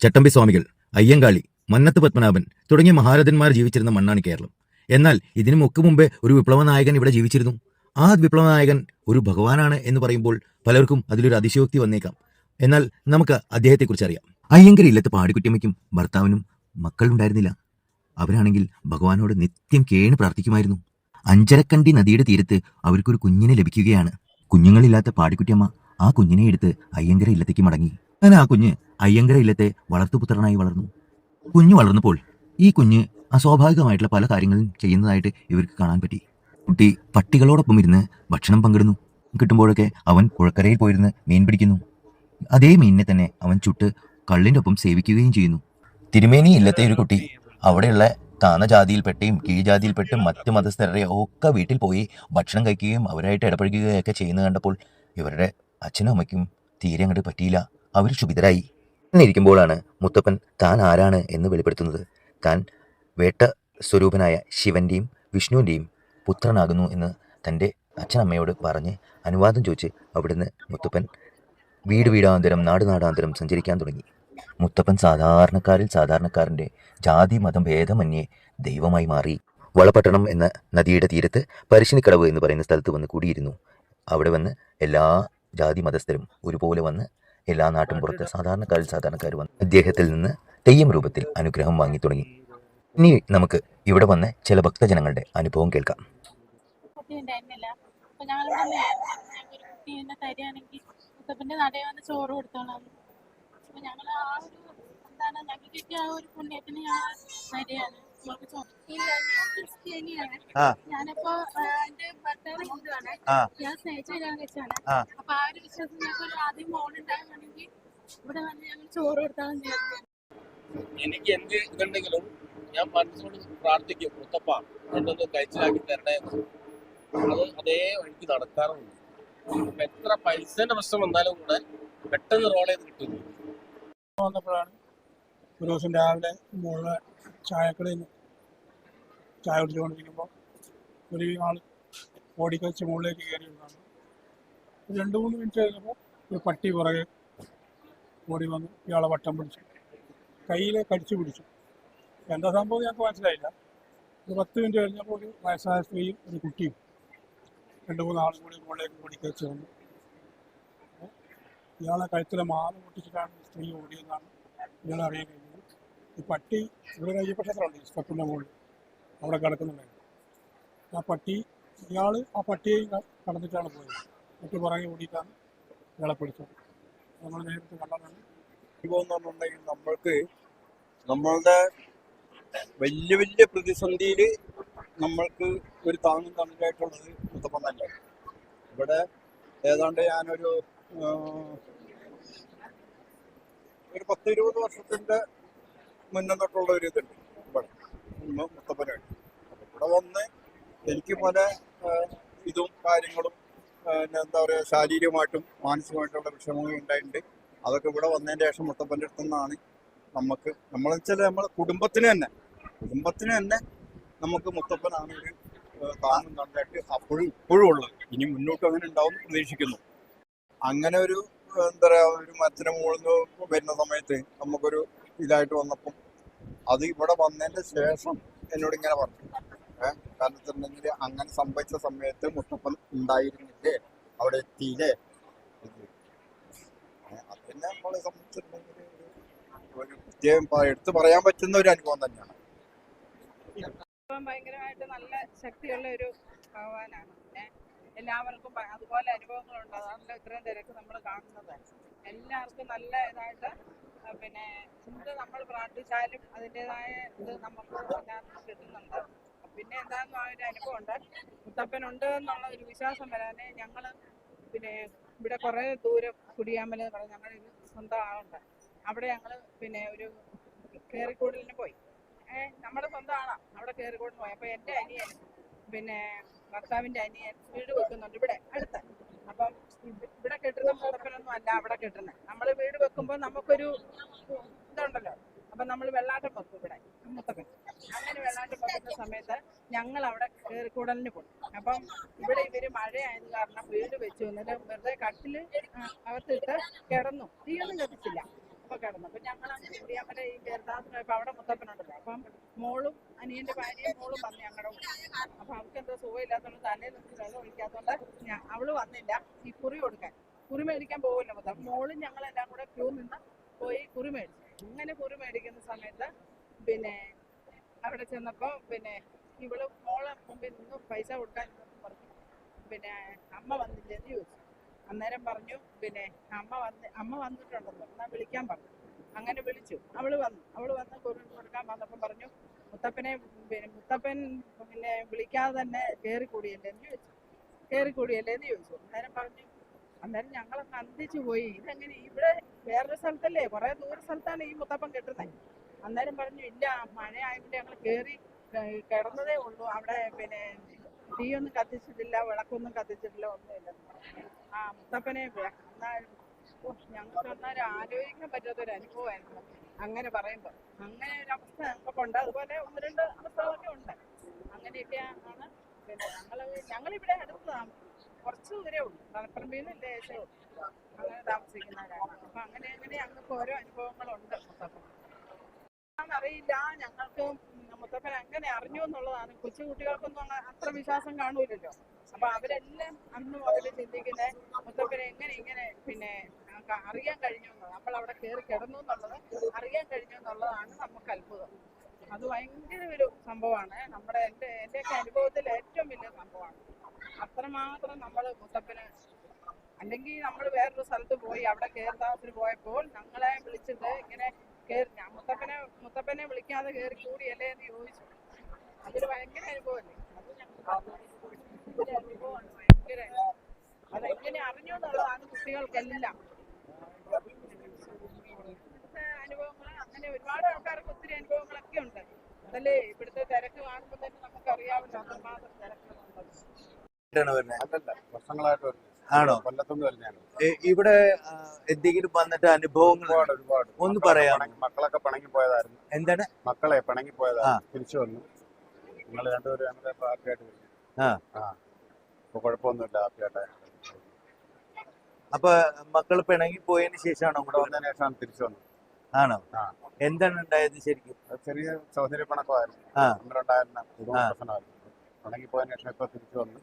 ചട്ടമ്പി സ്വാമികൾ, അയ്യങ്കാളി, മന്നത്ത് പത്മനാഭൻ തുടങ്ങിയ മഹാരഥന്മാർ ജീവിച്ചിരുന്ന മണ്ണാണ് കേരളം. എന്നാൽ ഇതിനുമൊക്കെ മുമ്പേ ഒരു വിപ്ലവ നായകൻ ഇവിടെ ജീവിച്ചിരുന്നു. ആ വിപ്ലവ നായകൻ ഒരു ഭഗവാനാണ് എന്ന് പറയുമ്പോൾ പലർക്കും അതിലൊരു അതിശയോക്തി വന്നേക്കാം. എന്നാൽ നമുക്ക് അദ്ദേഹത്തെക്കുറിച്ച് അറിയാം. അയ്യങ്കര ഇല്ലത്ത് പാടിക്കുട്ടിയമ്മയ്ക്കും ഭർത്താവിനും മക്കളുണ്ടായിരുന്നില്ല. അവരാണെങ്കിൽ ഭഗവാനോട് നിത്യം കേണ് പ്രാർത്ഥിക്കുമായിരുന്നു. അഞ്ചരക്കണ്ടി നദിയുടെ തീരത്ത് അവർക്കൊരു കുഞ്ഞിനെ ലഭിക്കുകയാണ്. കുഞ്ഞുങ്ങളില്ലാത്ത പാടിക്കുട്ടിയമ്മ ആ കുഞ്ഞിനെ എടുത്ത് അയ്യങ്കര ഇല്ലത്തേക്ക് മടങ്ങി. അങ്ങനെ ആ കുഞ്ഞ് അയ്യങ്കര ഇല്ലത്തെ വളർത്തുപുത്രനായി വളർന്നു. കുഞ്ഞു വളർന്നപ്പോൾ ഈ കുഞ്ഞ് അസ്വാഭാവികമായിട്ടുള്ള പല കാര്യങ്ങളും ചെയ്യുന്നതായിട്ട് ഇവർക്ക് കാണാൻ പറ്റി. കുട്ടി പട്ടികളോടൊപ്പം ഇരുന്ന് ഭക്ഷണം പങ്കിടുന്നു. കിട്ടുമ്പോഴൊക്കെ അവൻ പുഴക്കരയിൽ പോയിരുന്ന് മീൻ പിടിക്കുന്നു. അതേ മീനിനെ തന്നെ അവൻ ചുട്ട് കള്ളിൻ്റെ ഒപ്പം സേവിക്കുകയും ചെയ്യുന്നു. തിരുമേനി ഇല്ലത്തെ ഒരു കുട്ടി അവിടെയുള്ള താന്ന ജാതിയിൽപ്പെട്ടും കീഴ്ജാതിയിൽപ്പെട്ടും മറ്റ് മതസ്ഥരുടെ ഒക്കെ വീട്ടിൽ പോയി ഭക്ഷണം കഴിക്കുകയും അവരായിട്ട് ഇടപഴകുകയൊക്കെ ചെയ്യുന്നത് കണ്ടപ്പോൾ ഇവരുടെ അച്ഛനും അമ്മയ്ക്കും തീരെ അങ്ങോട്ട് പറ്റിയില്ല. അവർ ക്ഷുഭിതരായി. എന്നിരിക്കുമ്പോഴാണ് മുത്തപ്പൻ താൻ ആരാണ് എന്ന് വെളിപ്പെടുത്തുന്നത്. താൻ വേട്ട സ്വരൂപനായ ശിവന്റെയും വിഷ്ണുവിൻ്റെയും പുത്രനാകുന്നു എന്ന് തൻ്റെ അച്ഛനമ്മയോട് പറഞ്ഞ് അനുവാദം ചോദിച്ച് അവിടുന്ന് മുത്തപ്പൻ വീട് വീടാന്തരം നാട് നാടാന്തരം സഞ്ചരിക്കാൻ തുടങ്ങി. മുത്തപ്പൻ സാധാരണക്കാരിൽ സാധാരണക്കാരൻ്റെ ജാതി മതം ഭേദമന്യേ ദൈവമായി മാറി. വളപട്ടണം എന്ന നദിയുടെ തീരത്ത് പരിശിനിക്കടവ് എന്ന് പറയുന്ന സ്ഥലത്ത് വന്ന് കൂടിയിരുന്നു. അവിടെ വന്ന് എല്ലാ ജാതി മതസ്ഥരും ഒരുപോലെ വന്ന് എല്ലാ നാട്ടും പുറത്ത് സാധാരണക്കാരിൽ സാധാരണക്കാർ വന്ന് അദ്ദേഹത്തിൽ നിന്ന് തെയ്യം രൂപത്തിൽ അനുഗ്രഹം വാങ്ങി തുടങ്ങി. ഇനി നമുക്ക് ഇവിടെ വന്ന് ചില ഭക്തജനങ്ങളുടെ അനുഭവം കേൾക്കാം. മുത്തപ്പൻ്റെ നടയിൽ വന്ന് ചോറ് കൊടുത്തോളാം. അപ്പൊ ഞങ്ങൾ ആ ഒരു എന്താണ് ഞങ്ങൾക്ക് കിട്ടിയ ആ ഒരു പുണ്യത്തിന് ഞാൻ വരികയാണ്. ക്രിസ്ത്യാനിയാണ്. ഞാനിപ്പോ എന്റെ ഭർത്താവ് ഹിന്ദുവാണ്. ഞാൻ സ്നേഹിച്ച കല്യാണം കഴിച്ചാണ്. അപ്പൊ ആ ഒരു വിശ്വാസം ഞങ്ങൾക്ക് ആദ്യം മോളുണ്ടാകുകയാണെങ്കിൽ ഇവിടെ വന്ന് ഞങ്ങൾ ചോറ് കൊടുത്താൽ എനിക്ക് എന്ത് ഇതുണ്ടെങ്കിലും ഞാൻ മനസ്സോട് പ്രാർത്ഥിക്കും, മുത്തപ്പ എന്നൊന്ന് കഴിച്ചിലാക്കി തരണേ. അത് അതേ വഴിക്ക് നടക്കാറുണ്ട്. എത്ര പൈസന്റെ പ്രശ്നം വന്നാലും കൂടെ പെട്ടെന്ന് റോൾ ചെയ്ത് കിട്ടുന്നു. വന്നപ്പോഴാണ് ഒരു ദിവസം രാവിലെ മുകളിലെ ചായക്കടയിൽ നിന്ന് ചായ കുടിച്ചുകൊണ്ടിരിക്കുമ്പോൾ ഒരു ആൾ ഓടിക്കഴിച്ച് മുകളിലേക്ക് കയറിയിരുന്നാണ്. 2-3 മിനിറ്റ് കഴിഞ്ഞപ്പോൾ ഒരു പട്ടി പുറകെ ഓടി വന്ന് ഇയാളെ വട്ടം പിടിച്ചു, കയ്യിലെ കടിച്ചു പിടിച്ചു. എന്താ സംഭവം ഞങ്ങൾക്ക് മനസ്സിലായില്ല. ഒരു 10 മിനിറ്റ് കഴിഞ്ഞപ്പോൾ ഒരു വയസ്സായ സ്ത്രീയും ഒരു കുട്ടിയും 2-3 ആളും കൂടി മുകളിലേക്ക് ഓടിക്കഴിച്ച് വന്നു. ഇയാളെ കഴുത്തിലെ മാല പൊട്ടിച്ചിട്ടാണ് സ്ത്രീ ഓടിയെന്നാണ് ഇയാളെ അറിയാൻ കഴിഞ്ഞത്. ഈ പട്ടി ഇവിടെ അയ്യപ്പ ക്ഷേത്രമുണ്ട്, ഈ സ്റ്റെപ്പിൻ്റെ മുകളിൽ അവിടെ കിടക്കുന്നുണ്ടായിരുന്നു. ആ പട്ടി ഇയാൾ ആ പട്ടിയെയും കടന്നിട്ടാണ് പോയത്. പട്ടി പുറകെ ഓടിയിട്ടാണ് ഇയാളെ പിടിച്ചത്. നമ്മൾ നേരത്തെ കണ്ടതാണ്. എന്ന് പറഞ്ഞിട്ടുണ്ടെങ്കിൽ നമ്മൾക്ക് നമ്മളുടെ വലിയ വലിയ പ്രതിസന്ധിയിൽ നമ്മൾക്ക് ഒരു താങ്ങും തണലായിട്ടുള്ളത് മുത്തപ്പൻ തന്നെയാണ്. ഇവിടെ ഏതാണ്ട് ഞാനൊരു 10-20 വർഷത്തിൻ്റെ മുന്നേ തൊട്ടുള്ള ഒരു ഇതുണ്ട് ഇവിടെ മുത്തപ്പനായിട്ട്. ഇവിടെ വന്ന് എനിക്ക് പല ഇതും കാര്യങ്ങളും എന്താ പറയുക ശാരീരികമായിട്ടും മാനസികമായിട്ടുള്ള വിഷമങ്ങൾ ഉണ്ടായിട്ടുണ്ട്. അതൊക്കെ ഇവിടെ വന്നതിന് ശേഷം മുത്തപ്പൻ്റെ അടുത്തു നിന്നാണ് നമ്മളെന്ന് വെച്ചാൽ നമ്മളെ കുടുംബത്തിന് തന്നെ നമുക്ക് മുത്തപ്പനാണ് ഒരു താങ്ങും തണലായിട്ട് അപ്പോഴും ഇപ്പോഴും ഉള്ളത്. ഇനി മുന്നോട്ട് അങ്ങനെ ഉണ്ടാവും പ്രതീക്ഷിക്കുന്നു. അങ്ങനെ ഒരു എന്താ പറയുക ഒരു മരത്തിന് മുകളിൽ വരുന്ന സമയത്ത് നമുക്കൊരു ഇതായിട്ട് വന്നപ്പം അത് ഇവിടെ വന്നതിൻ്റെ ശേഷം എന്നോട് ഇങ്ങനെ പറഞ്ഞു, കാരണം വെച്ചിട്ടുണ്ടെങ്കിൽ അങ്ങനെ സംഭവിച്ച സമയത്ത് മുത്തപ്പൻ ഉണ്ടായിരുന്നില്ലേ, അവിടെ എത്തിയില്ലേ. അതിനെ നമ്മളെ സംബന്ധിച്ചിട്ടുണ്ടെങ്കിൽ ഒരു പ്രത്യേകം എടുത്ത് പറയാൻ പറ്റുന്ന ഒരു അനുഭവം തന്നെയാണ്. ഭയങ്കരമായിട്ട് നല്ല ശക്തിയുള്ള ഒരു ഭഗവാനാണ്. പിന്നെ എല്ലാവർക്കും അതുപോലെ അനുഭവങ്ങളുണ്ട്. അതാണല്ലോ ഇത്രയും തിരക്ക് നമ്മൾ കാണുന്നത്. എല്ലാവർക്കും നല്ല ഇതായിട്ട് പിന്നെ എന്ത് നമ്മൾ പ്രാർത്ഥിച്ചാലും അതിൻ്റെതായ ഇത് നമുക്ക് എല്ലാവർക്കും കിട്ടുന്നുണ്ട്. പിന്നെ എന്താണെന്നും ആ ഒരു അനുഭവം ഉണ്ട്. മുത്തപ്പനുണ്ട് എന്നുള്ള ഒരു വിശ്വാസം വരാനേ ഞങ്ങൾ പിന്നെ ഇവിടെ കുറേ ദൂരം കുടിയാമ്പല എന്ന് പറഞ്ഞാൽ ഞങ്ങളൊരു സ്വന്തം ആളുണ്ട്. അവിടെ ഞങ്ങൾ പിന്നെ ഒരു കയറിക്കൂടലിന് പോയി. നമ്മുടെ സ്വന്തം ആളാണ്. അവിടെ കയറിക്കൂടിന് പോയി. അപ്പോൾ എൻ്റെ അനിയൻ പിന്നെ ഭർത്താവിൻ്റെ അനിയൻ വീട് വെക്കുന്നുണ്ട് ഇവിടെ അടുത്ത്. അപ്പം ഇവിടെ കെട്ടുന്ന മുത്തപ്പനൊന്നും അല്ല അവിടെ കെട്ടുന്നത്. നമ്മൾ വീട് വെക്കുമ്പോൾ നമുക്കൊരു ഇതുണ്ടല്ലോ. അപ്പം നമ്മൾ വെള്ളാട്ടം വെക്കും ഇവിടെ മുത്തപ്പൻ. അങ്ങനെ വെള്ളാട്ടം വെക്കുന്ന സമയത്ത് ഞങ്ങൾ അവിടെ കയറിക്കൂടലിന് പോകും. അപ്പം ഇവിടെ ഇവർ മഴയായത് കാരണം വീട് വെച്ചു. എന്നിട്ട് വെറുതെ കട്ടിൽ അകത്തിട്ട് കിടന്നു. തീയൊന്നും കത്തിച്ചില്ല. അപ്പൊ കിടന്നു. അപ്പൊ ഞങ്ങൾ അങ്ങനെ കുടിയാമല ഈ കേരളത്തിൽ ഇപ്പൊ അവിടെ മുത്തപ്പനുണ്ടല്ലോ. അപ്പം മോളും അനിയന്റെ ഭാര്യയും മോളും വന്നു ഞങ്ങളുടെ കൂടെ. അപ്പൊ അവർക്ക് എന്തോ സുഖമില്ലാത്തോണ്ട് തലയിൽ നിന്ന് വെള്ളം ഒഴിക്കാത്തോണ്ട് അവള് വന്നില്ല ഈ കുറി കൊടുക്കാൻ. കുറി മേടിക്കാൻ പോകില്ല മൊത്തം. മോളും ഞങ്ങളെല്ലാം കൂടെ ക്യൂ നിന്ന് പോയി കുറി മേടിച്ചു. അങ്ങനെ കുറി മേടിക്കുന്ന സമയത്ത് പിന്നെ അവിടെ ചെന്നപ്പോ പിന്നെ ഇവള് മോളെ മുമ്പിൽ നിന്ന് പൈസ കൊടുക്കാൻ പറഞ്ഞു. പിന്നെ അമ്മ വന്നില്ലെന്ന് ചോദിച്ചു. അന്നേരം പറഞ്ഞു പിന്നെ അമ്മ വന്നിട്ടുണ്ടെന്ന് എന്നാൽ വിളിക്കാൻ പറഞ്ഞു. അങ്ങനെ വിളിച്ചു. അവള് വന്ന് കുറി കൊടുക്കാൻ വന്നപ്പോൾ പറഞ്ഞു മുത്തപ്പൻ പിന്നെ വിളിക്കാതെ തന്നെ കയറിക്കൂടിയല്ലേന്ന് ചോദിച്ചു. അന്നേരം ഞങ്ങളൊക്കെ അന്തിച്ചു പോയി. ഇതെങ്ങനെ ഇവിടെ വേറൊരു സ്ഥലത്തല്ലേ, കുറെ ദൂര സ്ഥലത്താണ് ഈ മുത്തപ്പൻ കെട്ടുന്നത്. അന്നേരം പറഞ്ഞു ഇല്ല, മഴ ആയതുകൊണ്ട് ഞങ്ങൾ കയറി കിടന്നതേ ഉള്ളൂ. അവിടെ പിന്നെ തീയൊന്നും കത്തിച്ചിട്ടില്ല, വിളക്കൊന്നും കത്തിച്ചിട്ടില്ല, ഒന്നുമില്ല. ആ മുത്തപ്പനെ ഞങ്ങൾക്ക് അന്നേരം ആലോചിക്കാൻ പറ്റാത്തൊരു അനുഭവമായിരുന്നു. അങ്ങനെ പറയുമ്പോൾ അങ്ങനെ ഒരു അവസ്ഥ ഞങ്ങൾക്കുണ്ട്. അതുപോലെ ഒന്ന് രണ്ട് അവസ്ഥകളൊക്കെ ഉണ്ട്. അങ്ങനെയൊക്കെയാണ് പിന്നെ ഞങ്ങളിവിടെ അടുത്ത് കുറച്ച് ദൂരേ ഉള്ളൂ. തലപ്പറമ്പിൽ നിന്ന് ലേശേ ഉള്ളൂ. അങ്ങനെ താമസിക്കുന്നവരാണ്. അപ്പൊ അങ്ങനെ ഞങ്ങൾക്ക് ഓരോ അനുഭവങ്ങളുണ്ട് മുത്തപ്പൻ. അറിയില്ല, ഞങ്ങൾക്ക് മുത്തപ്പൻ എങ്ങനെ അറിഞ്ഞു എന്നുള്ളതാണ്. കൊച്ചു കുട്ടികൾക്കൊന്നും അത്ര വിശ്വാസം കാണൂലല്ലോ. അപ്പൊ അവരെല്ലാം അന്ന് മുതൽ ചിന്തിക്കുന്നത് മുത്തപ്പനെ ഇങ്ങനെ പിന്നെ അറിയാൻ കഴിഞ്ഞു എന്നുള്ളത്, നമ്മൾ അവിടെ കയറി കിടന്നു എന്നുള്ളത് അറിയാൻ കഴിഞ്ഞു എന്നുള്ളതാണ് നമുക്ക് അത്ഭുതം. അത് ഭയങ്കര ഒരു സംഭവമാണ്. എന്റെയൊക്കെ അനുഭവത്തിൽ ഏറ്റവും വലിയ സംഭവമാണ്. അത്രമാത്രം നമ്മൾ മുത്തപ്പന്, അല്ലെങ്കിൽ നമ്മൾ വേറൊരു സ്ഥലത്ത് പോയി അവിടെ കയറി പോയപ്പോൾ ഞങ്ങളെ വിളിച്ചിട്ട് ഇങ്ങനെ മുത്തപ്പനെ വിളിക്കാതെ കയറി കൂടിയല്ലേ എന്ന് ചോദിച്ചു. അതൊരു ഭയങ്കര അനുഭവമല്ലേ. അത് ഞങ്ങൾക്ക് അനുഭവമാണ് ഭയങ്കര. അതെങ്ങനെ അറിഞ്ഞു എന്നുള്ളതാണ് കുട്ടികൾക്കെല്ലാം. ഇവിടുത്തെ അനുഭവങ്ങൾ അങ്ങനെ ഒരുപാട് ആൾക്കാർക്ക് ഒത്തിരി അനുഭവങ്ങളൊക്കെ ഉണ്ട്. അതല്ലേ ഇവിടുത്തെ തിരക്ക് കാണുമ്പോൾ തന്നെ നമുക്കറിയാമല്ലോ അത്രമാത്രം തിരക്കുകളുണ്ട്. അല്ലല്ല, വർഷങ്ങളായിട്ട് വരുന്നത്. ആണോ? കൊല്ലത്തുനിന്ന് വരുന്നതാണ്. ഇവിടെ എന്തെങ്കിലും വന്നിട്ട് അനുഭവങ്ങൾ ഒരുപാട് ഒന്ന് പറയാം. മക്കളൊക്കെ പിണങ്ങി പോയതായിരുന്നു. എന്താണ്? മക്കളെ പിണങ്ങി പോയതായിരുന്നു. തിരിച്ചു വന്നു. നിങ്ങൾ രണ്ടുപേരും അങ്ങനെ ഹാപ്പിയായിട്ട് വരും. ഇപ്പൊ കുഴപ്പമൊന്നുമില്ല, ഹാപ്പിയായിട്ട്. അപ്പൊ മക്കൾ പിണങ്ങി പോയതിനു ശേഷമാണോ ഇവിടെ വന്നതിന് ശേഷമാണ് തിരിച്ചു വന്നത്. ആണോ? എന്താണ് ഉണ്ടായത് ശരിക്കും? ചെറിയ സൗന്ദര്യ പിണക്കമായിരുന്നു. ആ. ഉണ്ടായിരുന്ന പ്രശ്നമായിരുന്നു. പിണങ്ങി പോയതിനു ശേഷം ഇപ്പൊ തിരിച്ചു വന്നു.